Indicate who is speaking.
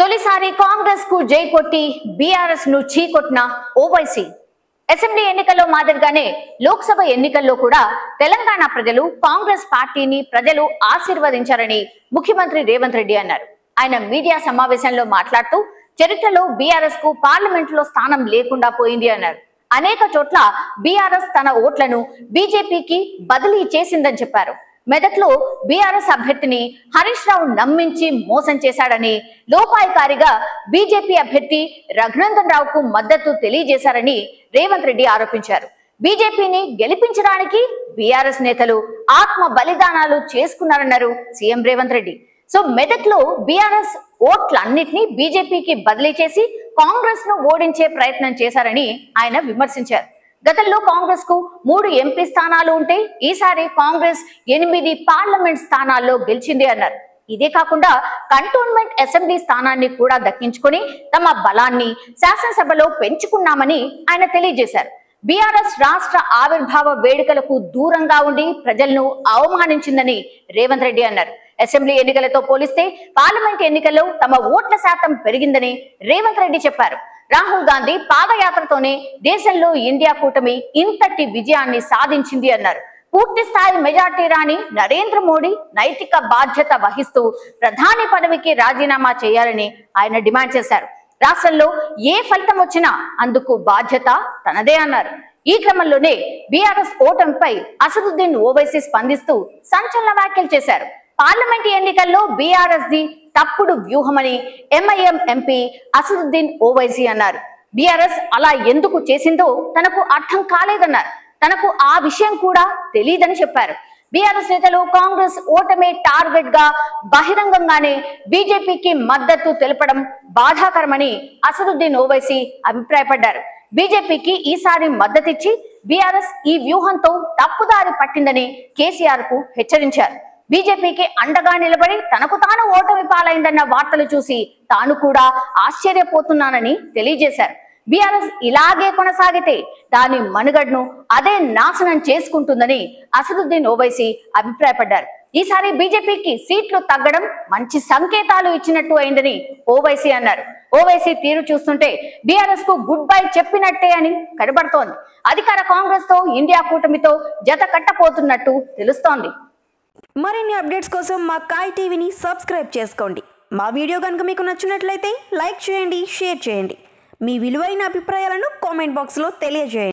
Speaker 1: తొలిసారి కాంగ్రెస్ కు జై కొట్టి బీఆర్ఎస్ ను చీకొట్టిన ఓవైసీ. అసెంబ్లీ ఎన్నికల్లో మాదిరిగానే లోక్సభ ఎన్నికల్లో కూడా తెలంగాణ ప్రజలు కాంగ్రెస్ పార్టీని ప్రజలు ఆశీర్వదించారని ముఖ్యమంత్రి రేవంత్ రెడ్డి అన్నారు. ఆయన మీడియా సమావేశంలో మాట్లాడుతూ చరిత్రలో బీఆర్ఎస్ కు పార్లమెంట్ లో స్థానం లేకుండా పోయింది అన్నారు. అనేక చోట్ల బీఆర్ఎస్ తన ఓట్లను బీజేపీకి బదిలీ చేసిందని చెప్పారు. మెదక్లో బీఆర్ఎస్ అభ్యర్థిని హరీష్ రావు నమ్మించి మోసం చేశాడని, లోపాయికారిగా బీజేపీ అభ్యర్థి రఘునందన్ రావుకు మద్దతు తెలియజేశారని రేవంత్ రెడ్డి ఆరోపించారు. బీజేపీని గెలిపించడానికి బీఆర్ఎస్ నేతలు ఆత్మ బలిదానాలు చేసుకున్నారన్నారు సీఎం రేవంత్ రెడ్డి. సో మెదక్ లో బీఆర్ఎస్ ఓట్లన్నింటినీ బీజేపీకి బదిలీ చేసి కాంగ్రెస్ ను ఓడించే ప్రయత్నం చేశారని ఆయన విమర్శించారు. గతంలో కాంగ్రెస్ కు 3 ఎంపీ స్థానాలు ఉంటే ఈసారి కాంగ్రెస్ 8 పార్లమెంట్ స్థానాల్లో గెలిచింది అన్నారు. ఇదే కాకుండా కంటోన్మెంట్ అసెంబ్లీ స్థానాన్ని కూడా దక్కించుకొని తమ బలాన్ని శాసనసభలో పెంచుకున్నామని ఆయన తెలియజేశారు. బీఆర్ఎస్ రాష్ట్ర ఆవిర్భావ వేడుకలకు దూరంగా ఉండి ప్రజలను అవమానించిందని రేవంత్ రెడ్డి అన్నారు. అసెంబ్లీ ఎన్నికలతో పోలిస్తే పార్లమెంట్ ఎన్నికల్లో తమ ఓట్ల శాతం పెరిగిందని రేవంత్ రెడ్డి చెప్పారు. రాహుల్ గాంధీ పాదయాత్రతోనే దేశంలో ఇండియా కూటమి ఇంతటి విజయాన్ని సాధించింది అన్నారు. పూర్తి స్థాయి మెజార్టీ రాని నరేంద్ర మోడీ నైతిక బాధ్యత వహిస్తూ ప్రధాని పదవికి రాజీనామా చేయాలని ఆయన డిమాండ్ చేశారు. రాష్ట్రంలో ఏ ఫలితం వచ్చినా అందుకు బాధ్యత తనదే అన్నారు. ఈ క్రమంలోనే బీఆర్ఎస్ ఓటమిపై అసదుద్దీన్ ఓవైసీ స్పందిస్తూ సంచలన వ్యాఖ్యలు చేశారు. పార్లమెంట్ ఎన్నికల్లో బీఆర్ఎస్ ది తప్పుడు వ్యూహమని ఎంఐఎం ఎంపీ అసదుద్దీన్ ఓవైసీ అన్నారు. బీఆర్ఎస్ అలా ఎందుకు చేసిందో తనకు అర్థం కాలేదన్నారు. తనకు ఆ విషయం కూడా తెలియదని చెప్పారు. బీఆర్ఎస్ నేతలు కాంగ్రెస్ ఓటమే టార్గెట్ గా బహిరంగంగానే బీజేపీకి మద్దతు తెలపడం బాధాకరమని అసదుద్దీన్ ఓవైసీ అభిప్రాయపడ్డారు. బీజేపీకి ఈసారి మద్దతిచ్చి బీఆర్ఎస్ ఈ వ్యూహంతో తప్పుదారి పట్టిందని కేసీఆర్ కు హెచ్చరించారు. బీజేపీకి అండగా నిలబడి తనకు తాను ఓటమి పాలైందన్న వార్తలు చూసి తాను కూడా ఆశ్చర్యపోతున్నానని తెలియజేశారు. బీఆర్ఎస్ ఇలాగే కొనసాగితే దాని మనుగడను అదే నాశనం చేసుకుంటుందని అసదుద్దీన్ ఓవైసీ అభిప్రాయపడ్డారు. ఈసారి బీజేపీకి సీట్లు తగ్గడం మంచి సంకేతాలు ఇచ్చినట్టు అయిందని ఓవైసీ అన్నారు. ఓవైసీ తీరు చూస్తుంటే బీఆర్ఎస్ కు గుడ్ బై చెప్పినట్టే అని కనబడుతోంది. అధికార కాంగ్రెస్ తో ఇండియా కూటమితో జత కట్టపోతున్నట్టు తెలుస్తోంది.
Speaker 2: మరిన్ని అప్డేట్స్ కోసం మా కాయ్ టీవీని సబ్స్క్రైబ్ చేసుకోండి. మా వీడియో కనుక మీకు నచ్చినట్లయితే లైక్ చేయండి, షేర్ చేయండి. మీ విలువైన అభిప్రాయాలను కామెంట్ బాక్స్లో తెలియజేయండి.